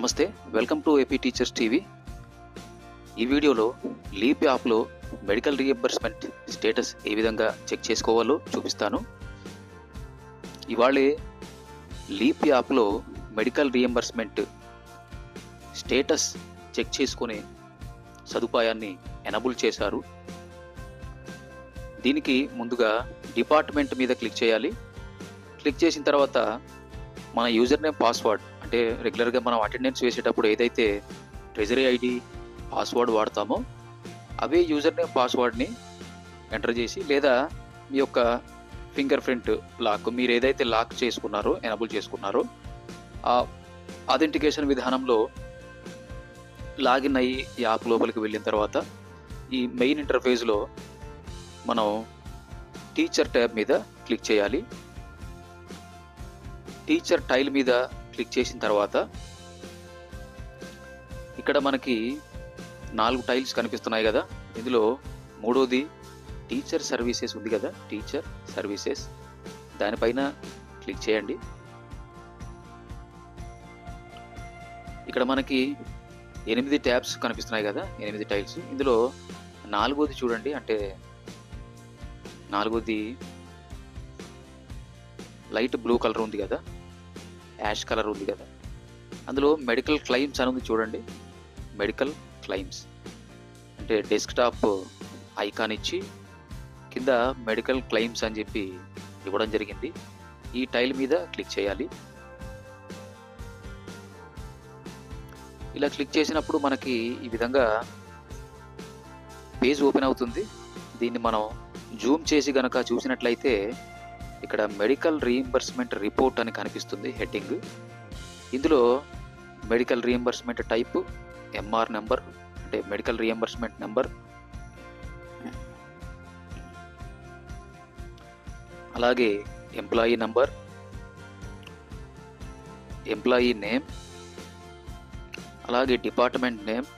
నమస్తే, welcome to AP teachers TV. ఈ వీడియోలో లీప్ యాప్లో మెడికల్ రీఎంబర్స్మెంట్ స్టేటస్ ఏ విధంగా చెక్ చేసుకోవాలో చూపిస్తాను. ఇవాళే లీప్ యాప్లో మెడికల్ రీఎంబర్స్మెంట్ స్టేటస్ చెక్ చేసుకునే సదుపాయాన్ని ఎనబుల్ చేశారు. దీనికి ముందుగా డిపార్ట్మెంట్ మీద క్లిక్ చేయాలి. క్లిక్ చేసిన తర్వాత మన యూజర్ నేమ్, పాస్వర్డ్, అంటే రెగ్యులర్గా మనం అటెండెన్స్ వేసేటప్పుడు ఏదైతే ట్రెజరీ ఐడి పాస్వర్డ్ వాడతామో అవే యూజర్ నేమ్, పాస్వర్డ్ని ఎంటర్ చేసి, లేదా మీ యొక్క ఫింగర్ ప్రింట్ లాక్, మీరు ఏదైతే లాక్ చేసుకున్నారో, ఎనబుల్ చేసుకున్నారో ఆ అథెంటికేషన్ విధానంలో లాగిన్ అయ్యి యాప్ లోపలికి వెళ్ళిన తర్వాత ఈ మెయిన్ ఇంటర్ఫేస్లో మనం టీచర్ ట్యాబ్ మీద క్లిక్ చేయాలి. టీచర్ టైల్ మీద క్లిక్ చేసిన తర్వాత ఇక్కడ మనకి 4 టైల్స్ కనిపిస్తున్నాయి కదా. ఇందులో మూడోది టీచర్ సర్వీసెస్ ఉంది కదా, టీచర్ సర్వీసెస్, దానిపైన క్లిక్ చేయండి. ఇక్కడ మనకి 8 ట్యాబ్స్ కనిపిస్తున్నాయి కదా, 8 టైల్స్. ఇందులో 4వది చూడండి, అంటే 4వది లైట్ బ్లూ కలర్ ఉంది కదా, యాష్ కలర్ ఉంది కదా, అందులో మెడికల్ క్లెయిమ్స్ అని ఉంది చూడండి. మెడికల్ క్లెయిమ్స్ అంటే డెస్క్టాప్ ఐకాన్ ఇచ్చి కింద మెడికల్ క్లెయిమ్స్ అని చెప్పి ఇవ్వడం జరిగింది. ఈ టైల్ మీద క్లిక్ చేయాలి. ఇలా క్లిక్ చేసినప్పుడు మనకి ఈ విధంగా పేజ్ ఓపెన్ అవుతుంది. దీన్ని మనం జూమ్ చేసి గనక చూసినట్లయితే ఇక్కడ మెడికల్ రీఎంబర్స్మెంట్ రిపోర్ట్ అని కనిపిస్తుంది హెడ్డింగ్. ఇందులో medical reimbursement type, MR number అంటే మెడికల్ రీఎంబర్స్మెంట్ నెంబర్, అలాగే ఎంప్లాయీ నంబర్, ఎంప్లాయీ నేమ్, అలాగే department name,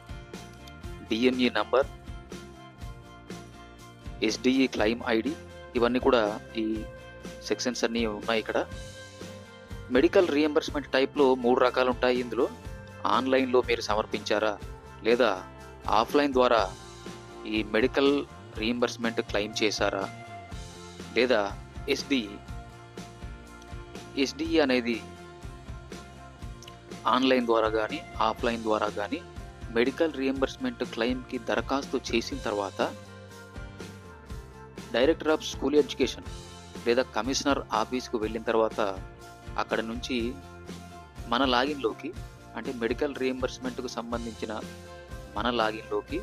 DME number, SDE claim ID, ఇవన్నీ కూడా ఈ సెక్షన్స్ అన్నీ ఉన్నాయి ఇక్కడ. మెడికల్ రీఎంబర్స్మెంట్ టైప్లో 3 రకాలు ఉంటాయి. ఇందులో ఆన్లైన్లో మీరు సమర్పించారా, లేదా ఆఫ్లైన్ ద్వారా ఈ మెడికల్ రీఎంబర్స్మెంట్ క్లెయిమ్ చేశారా, లేదా ఎస్డిఈ అనేది ఆన్లైన్ ద్వారా కానీ ఆఫ్లైన్ ద్వారా కానీ మెడికల్ రీఎంబర్స్మెంట్ క్లెయిమ్కి దరఖాస్తు చేసిన తర్వాత డైరెక్టర్ ఆఫ్ స్కూల్ ఎడ్యుకేషన్ లేదా కమిషనర్ ఆఫీస్కు వెళ్ళిన తర్వాత అక్కడ నుంచి మన లాగిన్లోకి, అంటే మెడికల్ రీఎంబర్స్మెంట్కు సంబంధించిన మన లాగిన్లోకి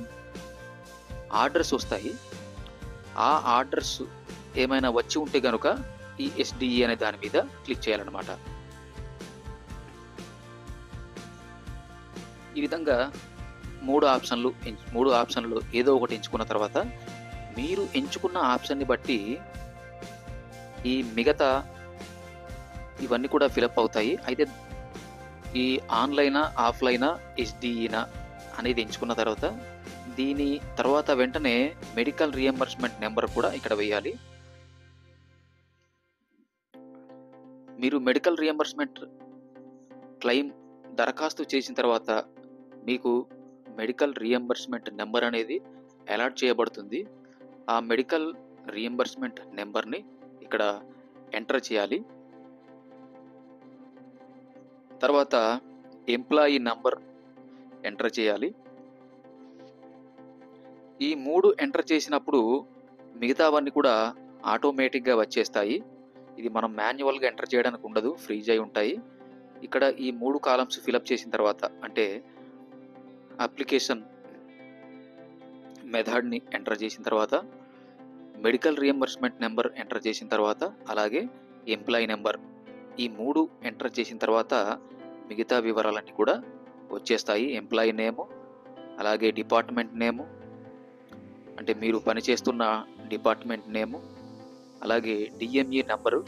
ఆర్డర్స్ వస్తాయి. ఆ ఆర్డర్స్ ఏమైనా వచ్చి ఉంటే కనుక ఈ ఎస్డిఈ అనే దాని మీద క్లిక్ చేయాలన్నమాట. ఈ విధంగా 3 ఆప్షన్లు ఏదో ఒకటి ఎంచుకున్న తర్వాత మీరు ఎంచుకున్న ఆప్షన్ని బట్టి ఈ మిగతా ఇవన్నీ కూడా ఫిలప్ అవుతాయి. అయితే ఈ ఆన్లైనా, ఆఫ్లైనా, ఎస్డిఈనా అనేది ఎంచుకున్న తర్వాత దీని తర్వాత వెంటనే మెడికల్ రీఎంబర్స్మెంట్ నెంబర్ కూడా ఇక్కడ వేయాలి. మీరు మెడికల్ రీఎంబర్స్మెంట్ క్లెయిమ్ దరఖాస్తు చేసిన తర్వాత మీకు మెడికల్ రీఎంబర్స్మెంట్ నెంబర్ అనేది అలాట్ చేయబడుతుంది. ఆ మెడికల్ రీఎంబర్స్మెంట్ నెంబర్ని ఇక్కడ ఎంటర్ చేయాలి. తర్వాత ఎంప్లాయీ నంబర్ ఎంటర్ చేయాలి. ఈ 3 ఎంటర్ చేసినప్పుడు మిగతావన్నీ కూడా ఆటోమేటిక్గా వచ్చేస్తాయి. ఇది మనం మాన్యువల్గా ఎంటర్ చేయడానికి ఉండదు, ఫ్రీజ్ అయి ఉంటాయి. ఇక్కడ ఈ 3 కాలమ్స్ ఫిలప్ చేసిన తర్వాత, అంటే అప్లికేషన్ మెథడ్ని ఎంటర్ చేసిన తర్వాత, మెడికల్ రీఎంబర్స్మెంట్ నెంబర్ ఎంటర్ చేసిన తర్వాత, అలాగే ఎంప్లాయీ నెంబర్, ఈ 3 ఎంటర్ చేసిన తర్వాత మిగతా వివరాలన్నీ కూడా వచ్చేస్తాయి. ఎంప్లాయీ నేము, అలాగే డిపార్ట్మెంట్ నేము, అంటే మీరు పనిచేస్తున్న డిపార్ట్మెంట్ నేము, అలాగే డిఎంఈ నంబరు,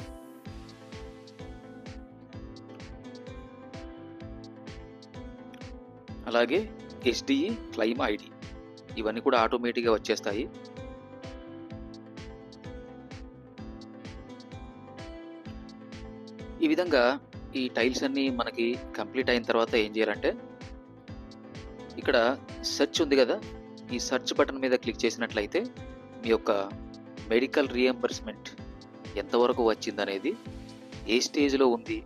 అలాగే ఎస్డిఈ క్లెయిమ్ ఐడి, ఇవన్నీ కూడా ఆటోమేటిక్గా వచ్చేస్తాయి. ఈ విధంగా ఈ టైల్స్ అన్నీ మనకి కంప్లీట్ అయిన తర్వాత ఏం చేయాలంటే, ఇక్కడ సెర్చ్ ఉంది కదా, ఈ సెర్చ్ బటన్ మీద క్లిక్ చేసినట్లయితే మీ యొక్క మెడికల్ రీఎంబర్స్మెంట్ ఎంతవరకు వచ్చిందనేది, ఏ స్టేజ్లో ఉంది,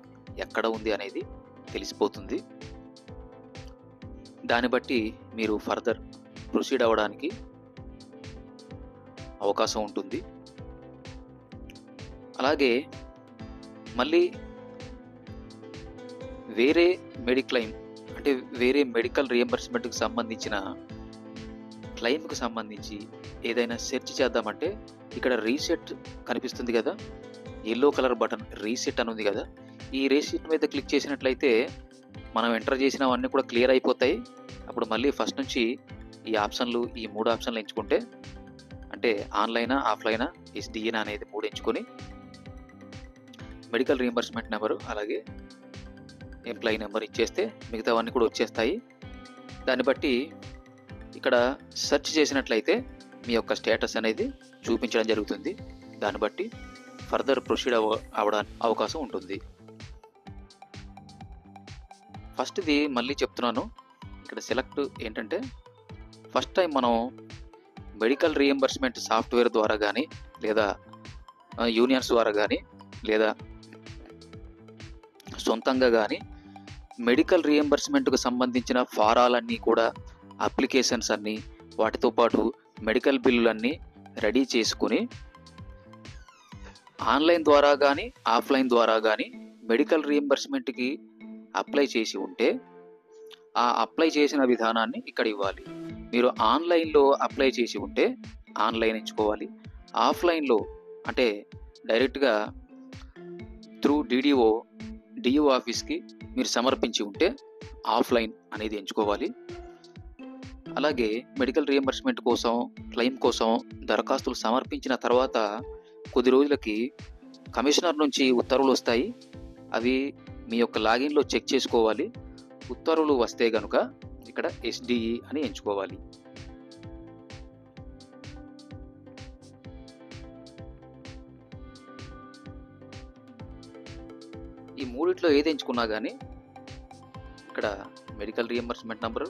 ఎక్కడ ఉంది అనేది తెలిసిపోతుంది. దాన్ని బట్టి మీరు ఫర్దర్ ప్రొసీడ్ అవ్వడానికి అవకాశం ఉంటుంది. అలాగే మళ్ళీ వేరే మెడిక్లెయిమ్ అంటే వేరే మెడికల్ రియంబర్స్మెంట్కి సంబంధించిన క్లెయిమ్కి సంబంధించి ఏదైనా సెర్చ్ చేద్దామంటే, ఇక్కడ రీసెట్ కనిపిస్తుంది కదా, ఎల్లో కలర్ బటన్ రీసెట్ అని ఉంది కదా, ఈ రీసెట్ మీద క్లిక్ చేసినట్లయితే మనం ఎంటర్ చేసినవన్నీ కూడా క్లియర్ అయిపోతాయి. అప్పుడు మళ్ళీ ఫస్ట్ నుంచి ఈ ఆప్షన్లు, ఈ 3 ఆప్షన్లు ఎంచుకుంటే, అంటే ఆన్లైనా, ఆఫ్లైనా, ఎస్డిఏనా అనేది 3 ఎంచుకొని మెడికల్ రీఎంబర్స్మెంట్ నెంబరు అలాగే ఎంప్లాయీ నెంబర్ ఇచ్చేస్తే మిగతావన్నీ కూడా వచ్చేస్తాయి. దాన్ని బట్టి ఇక్కడ సెర్చ్ చేసినట్లయితే మీ యొక్క స్టేటస్ అనేది చూపించడం జరుగుతుంది. దాన్ని బట్టి ఫర్దర్ ప్రొసీడ్ అవ్వడానికి అవకాశం ఉంటుంది. ఫస్ట్ది మళ్ళీ చెప్తున్నాను, ఇక్కడ సెలెక్ట్ ఏంటంటే, ఫస్ట్ టైం మనం మెడికల్ రీఎంబర్స్మెంట్ సాఫ్ట్వేర్ ద్వారా కానీ, లేదా యూనియన్స్ ద్వారా కానీ, లేదా సొంతంగా కానీ మెడికల్ రీఎంబర్స్మెంట్కు సంబంధించిన ఫారాలన్నీ కూడా, అప్లికేషన్స్ అన్నీ, వాటితో పాటు మెడికల్ బిల్లులన్నీ రెడీ చేసుకుని ఆన్లైన్ ద్వారా కానీ, ఆఫ్లైన్ ద్వారా కానీ మెడికల్ రీఎంబర్స్మెంట్కి అప్లై చేసి ఉంటే, ఆ అప్లై చేసిన విధానాన్ని ఇక్కడ ఇవ్వాలి. మీరు ఆన్లైన్లో అప్లై చేసి ఉంటే ఆన్లైన్ ఎంచుకోవాలి. ఆఫ్లైన్లో అంటే డైరెక్ట్గా త్రూ డిఓ ఆఫీస్కి మీరు సమర్పించి ఉంటే ఆఫ్లైన్ అనేది ఎంచుకోవాలి. అలాగే మెడికల్ రీఎంబర్స్మెంట్ కోసం, క్లెయిమ్ కోసం దరఖాస్తులు సమర్పించిన తర్వాత కొద్ది రోజులకి కమిషనర్ నుంచి ఉత్తర్వులు వస్తాయి. అవి మీ యొక్క లాగిన్లో చెక్ చేసుకోవాలి. ఉత్తర్వులు వస్తే కనుక ఇక్కడ ఎస్డిఈ అని ఎంచుకోవాలి. ఈ మూడిట్లో ఏది ఎంచుకున్నా కానీ ఇక్కడ medical reimbursement number,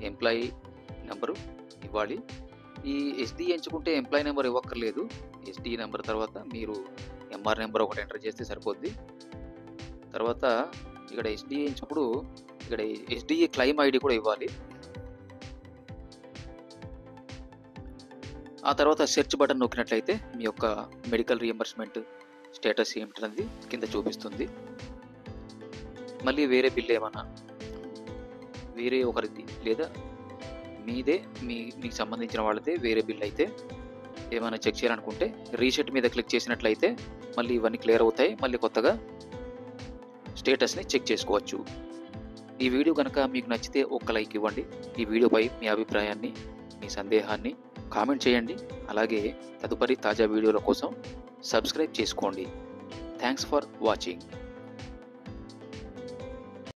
employee number ఇవ్వాలి. ఈ ఎస్డిఈ ఎంచుకుంటే ఎంప్లాయీ నెంబర్ ఇవ్వక్కర్లేదు. ఎస్డిఈ నెంబర్ తర్వాత మీరు ఎంఆర్ నెంబర్ ఒకటి ఎంటర్ చేస్తే సరిపోద్ది. తర్వాత ఇక్కడ ఎస్డిఈ ఎంచుకుప్పుడు ఇక్కడ ఎస్డిఈ క్లెయిమ్ ఐడి కూడా ఇవ్వాలి. ఆ తర్వాత సెర్చ్ బటన్ నొక్కినట్లయితే మీ యొక్క మెడికల్ రీఎంబర్స్మెంట్ స్టేటస్ ఏమిటనేది కింద చూపిస్తుంది. మళ్ళీ వేరే బిల్ ఏమన్నా, వేరే ఒకరిది లేదా మీదే, మీకు సంబంధించిన వాళ్ళదే వేరే బిల్ అయితే ఏమైనా చెక్ చేయాలనుకుంటే రీసెట్ మీద క్లిక్ చేసినట్లయితే మళ్ళీ ఇవన్నీ క్లియర్ అవుతాయి. మళ్ళీ కొత్తగా స్టేటస్ని చెక్ చేసుకోవచ్చు. ఈ వీడియో కనుక మీకు నచ్చితే ఒక్క లైక్ ఇవ్వండి. ఈ వీడియోపై మీ అభిప్రాయాన్ని, మీ సందేహాన్ని కామెంట్ చేయండి. అలాగే తదుపరి తాజా వీడియోల కోసం సబ్స్క్రైబ్ చేసుకోండి. Thanks for watching.